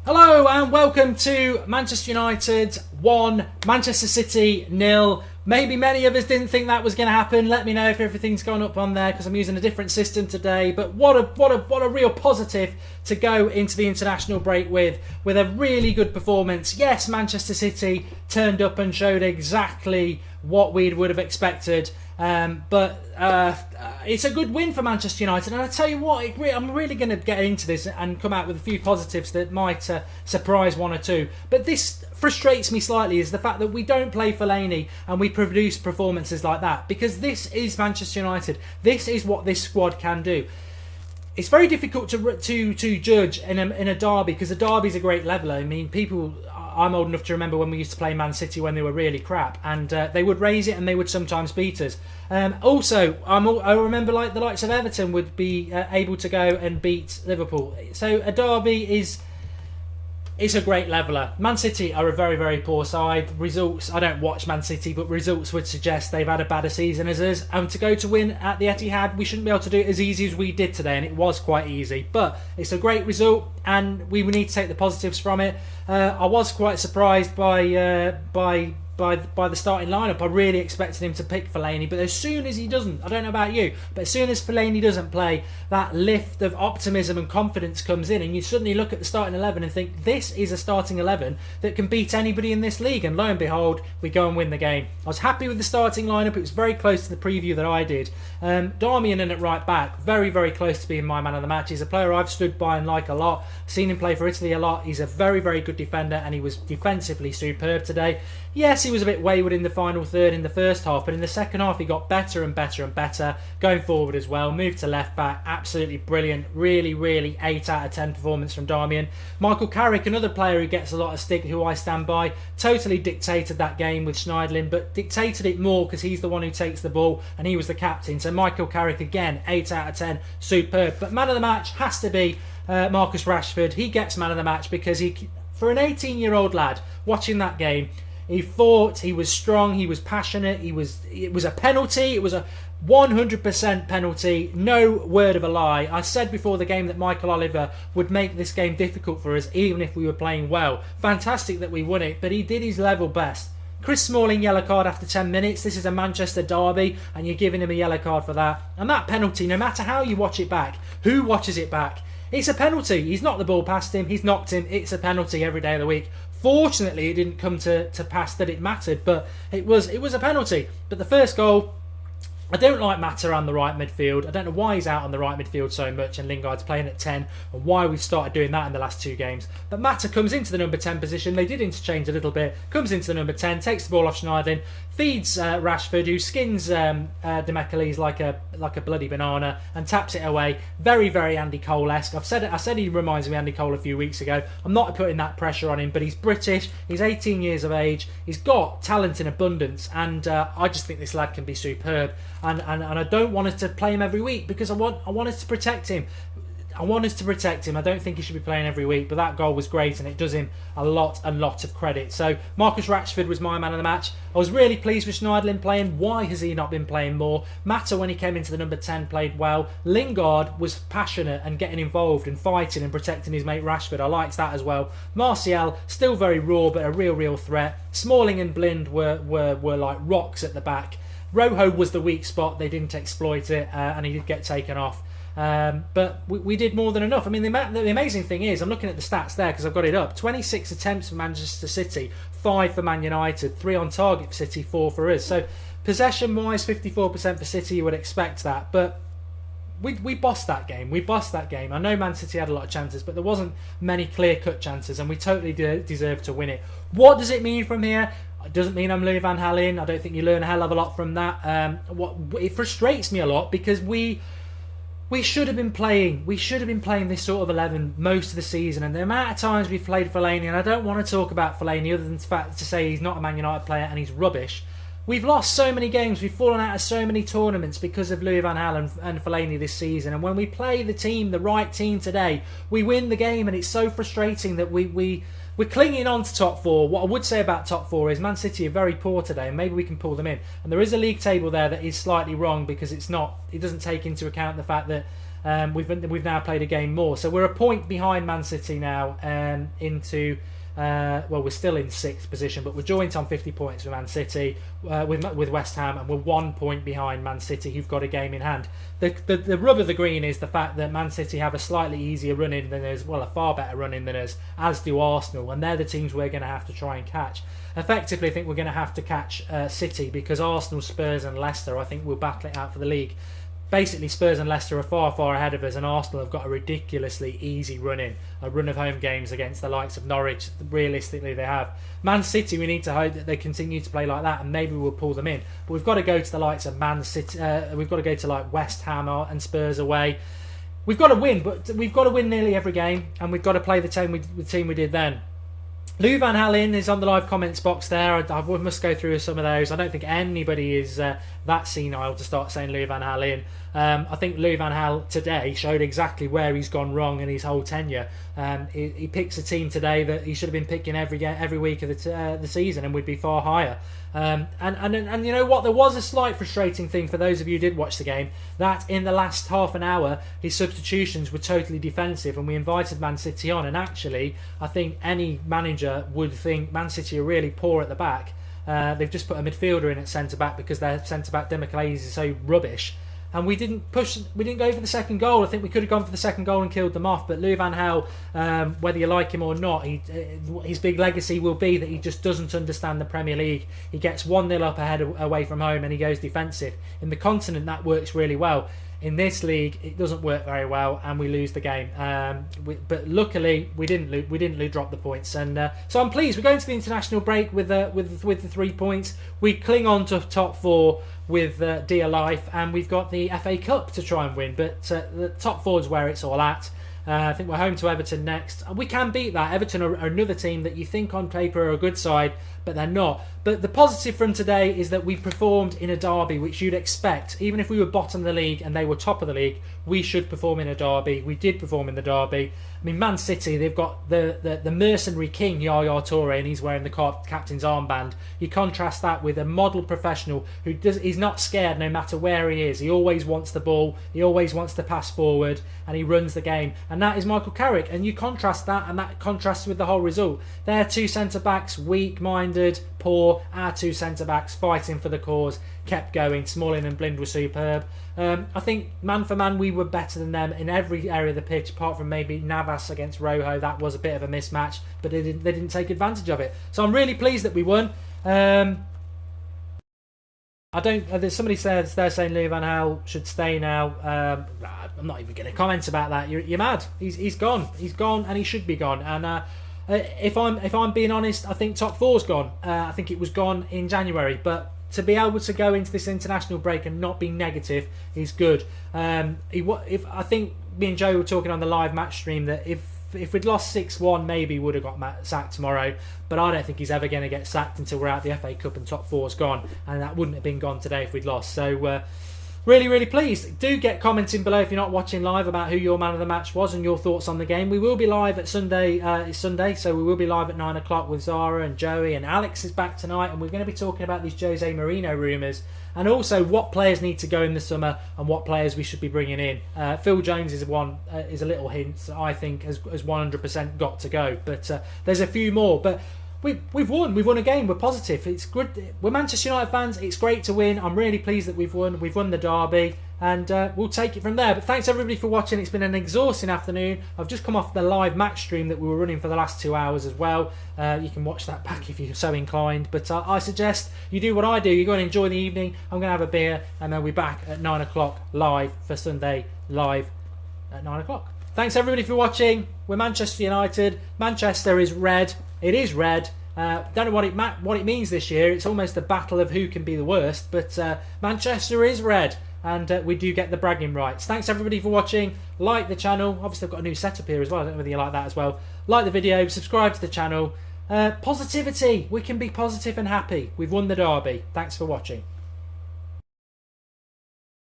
Hello and welcome to Manchester United 1, Manchester City 0. Maybe many of us didn't think that was going to happen. Let me know if everything's gone up on there because I'm using a different system today. But what a real positive to go into the international break with a really good performance. Yes, Manchester City turned up and showed exactly what we would have expected. But it's a good win for Manchester United, and I tell you what, I'm really going to get into this and come out with a few positives that might surprise one or two. But this frustrates me slightly is the fact that we don't play Fellaini and we produce performances like that, because this is Manchester United. This is what this squad can do. It's very difficult to judge in a derby, because a derby's a great leveler. I mean, I'm old enough to remember when we used to play Man City when they were really crap, and they would raise it and they would sometimes beat us. I remember like the likes of Everton would be able to go and beat Liverpool. So a derby is a great leveler. Man City are a very, very poor side. Results, I don't watch Man City, but results would suggest they've had a better season as us. And to go to win at the Etihad, we shouldn't be able to do it as easy as we did today, and it was quite easy. But it's a great result, and we need to take the positives from it. I was quite surprised by the starting lineup. I really expected him to pick Fellaini, but as soon as he doesn't, I don't know about you, but as soon as Fellaini doesn't play, that lift of optimism and confidence comes in, and you suddenly look at the starting 11 and think, this is a starting 11 that can beat anybody in this league, and lo and behold, we go and win the game. I was happy with the starting lineup. It was very close to the preview that I did. Darmian in at right back, very, very close to being my man of the match. He's a player I've stood by and like a lot. Seen him play for Italy a lot. He's a very, very good defender, and he was defensively superb today. Yes, he was a bit wayward in the final third in the first half, but in the second half he got better and better and better, going forward as well. Moved to left back, absolutely brilliant. Really, really 8 out of 10 performance from Darmian. Michael Carrick, another player who gets a lot of stick, who I stand by, totally dictated that game with Schneidlin, but dictated it more because he's the one who takes the ball and he was the captain. So Michael Carrick again, 8 out of 10, superb. But man of the match has to be Marcus Rashford. He gets man of the match because for an 18-year-old lad watching that game, he fought, he was strong, he was passionate, it was a penalty, it was a 100% penalty, no word of a lie. I said before the game that Michael Oliver would make this game difficult for us even if we were playing well. Fantastic that we won it, but he did his level best. Chris Smalling, yellow card after 10 minutes. This is a Manchester derby and you're giving him a yellow card for that. And that penalty, no matter how you watch it back, who watches it back, it's a penalty. He's knocked the ball past him, he's knocked him, it's a penalty every day of the week. Fortunately, it didn't come to pass that it mattered, but it was a penalty. But the first goal, I don't like Mata on the right midfield. I don't know why he's out on the right midfield so much and Lingard's playing at 10 and why we've started doing that in the last 2 games. But Mata comes into the number 10 position. They did interchange a little bit. Comes into the number 10, takes the ball off Schneidlin, feeds Rashford, who skins Demichelis like a bloody banana and taps it away. Very, very Andy Cole-esque. I said he reminds me of Andy Cole a few weeks ago. I'm not putting that pressure on him, but he's British. He's 18 years of age. He's got talent in abundance, and I just think this lad can be superb. And I don't want us to play him every week because I want us to protect him. I don't think he should be playing every week, but that goal was great and it does him a lot of credit. So Marcus Rashford was my man of the match. I was really pleased with Schneidlin playing. Why has he not been playing more? Mata, when he came into the number 10, played well. Lingard was passionate and getting involved and fighting and protecting his mate Rashford. I liked that as well. Martial, still very raw but a real threat. Smalling and Blind were like rocks at the back. Rojo was the weak spot. They didn't exploit it and he did get taken off. But we did more than enough. I mean, the amazing thing is, I'm looking at the stats there because I've got it up. 26 attempts for Manchester City, 5 for Man United, 3 on target for City, 4 for us. So possession-wise, 54% for City, you would expect that. But we bossed that game. I know Man City had a lot of chances, but there wasn't many clear-cut chances, and we totally deserved to win it. What does it mean from here? It doesn't mean I'm Louis van Gaal in. I don't think you learn a hell of a lot from that. It frustrates me a lot because we should have been playing this sort of 11 most of the season, and the amount of times we've played Fellaini, and I don't want to talk about Fellaini other than the fact to say he's not a Man United player and he's rubbish. We've lost so many games, we've fallen out of so many tournaments because of Louis van Gaal and Fellaini this season, and when we play the right team today, we win the game, and it's so frustrating that we're clinging on to top 4. What I would say about top 4 is Man City are very poor today, and maybe we can pull them in. And there is a league table there that is slightly wrong because it doesn't take into account the fact that We've now played a game more, so we're a point behind Man City now. Into well, we're still in 6th position, but we're joint on 50 points with Man City, with West Ham, and we're 1 point behind Man City, who've got a game in hand. The rub of the green is the fact that Man City have a slightly easier run-in than us, well, a far better run-in than us, as do Arsenal, and they're the teams we're going to have to try and catch. Effectively, I think we're going to have to catch City, because Arsenal, Spurs and Leicester, I think, will battle it out for the league. Basically, Spurs and Leicester are far, far ahead of us, and Arsenal have got a ridiculously easy a run of home games against the likes of Norwich. Realistically, they have. Man City, we need to hope that they continue to play like that, and maybe we'll pull them in. But we've got to go to the likes of Man City. We've got to go to like West Ham and Spurs away. We've got to win, but we've got to win nearly every game, and we've got to play the team we did then. Lou Van Halen is on the live comments box there. I must go through some of those. I don't think anybody is that senile to start saying Lou Van Halen. I think Lou Van Gaal today showed exactly where he's gone wrong in his whole tenure. He picks a team today that he should have been picking every week of the season, and would be far higher. And you know what? There was a slight frustrating thing for those of you who did watch the game, that in the last half an hour his substitutions were totally defensive, and we invited Man City on. And actually, I think any manager would think Man City are really poor at the back. They've just put a midfielder in at centre back because their centre back Demichelis is so rubbish. And we didn't go for the second goal. I think we could have gone for the second goal and killed them off. But Louis van Gaal, whether you like him or not, his big legacy will be that he just doesn't understand the Premier League. He gets 1-0 up ahead away from home and he goes defensive. In the continent, that works really well. In this league, it doesn't work very well, and we lose the game. But luckily, we didn't drop the points, and so I'm pleased. We're going to the international break with the 3 points. We cling on to top 4 with dear life, and we've got the FA Cup to try and win. But the top 4 is where it's all at. I think we're home to Everton next. We can beat that. Everton are another team that you think on paper are a good side, but they're not. But the positive from today is that we performed in a derby, which you'd expect. Even if we were bottom of the league and they were top of the league, we should perform in a derby. We did perform in the derby. I mean, Man City, they've got the mercenary king, Yaya Toure, and he's wearing the captain's armband. You contrast that with a model professional he's not scared no matter where he is. He always wants the ball. He always wants to pass forward, and he runs the game. And that is Michael Carrick. And you contrast that, and that contrasts with the whole result. Their 2 centre-backs, weak-minded, poor. Our 2 centre-backs fighting for the cause, kept going. Smalling and Blind were superb. I think man for man we were better than them in every area of the pitch, apart from maybe Navas against Rojo. That was a bit of a mismatch, but they didn't take advantage of it. So I'm really pleased that we won. There's somebody says they're saying Louis van Gaal should stay now. I'm not even going to comment about that. You're mad. He's gone. He's gone, and he should be gone. And if I'm being honest, I think top 4's gone. I think it was gone in January, but to be able to go into this international break and not be negative is good. I think me and Joe were talking on the live match stream that if we'd lost 6-1, maybe would have got sacked tomorrow. But I don't think he's ever going to get sacked until we're out the FA Cup and top 4's gone, and that wouldn't have been gone today if we'd lost. So really, really pleased. Do get commenting below if you're not watching live about who your man of the match was and your thoughts on the game. We will be live at Sunday. It's Sunday, so we will be live at 9 o'clock with Zara and Joey, and Alex is back tonight, and we're going to be talking about these Jose Mourinho rumours, and also what players need to go in the summer and what players we should be bringing in. Phil Jones is a little hint, I think, has 100% got to go, but there's a few more. But We've won. We've won a game. We're positive. It's good. We're Manchester United fans. It's great to win. I'm really pleased that we've won. We've won the derby, and we'll take it from there. But thanks everybody for watching. It's been an exhausting afternoon. I've just come off the live match stream that we were running for the last 2 hours as well. You can watch that back if you're so inclined. But I suggest you do what I do. You go and enjoy the evening. I'm going to have a beer, and then we'll be back at 9 o'clock live for Sunday live at 9 o'clock. Thanks everybody for watching. We're Manchester United. Manchester is red. It is red. Don't know what it means this year. It's almost a battle of who can be the worst. But Manchester is red, and we do get the bragging rights. Thanks everybody for watching. Like the channel. Obviously I've got a new setup here as well. I don't know whether you like that as well. Like the video. Subscribe to the channel. Positivity. We can be positive and happy. We've won the derby. Thanks for watching.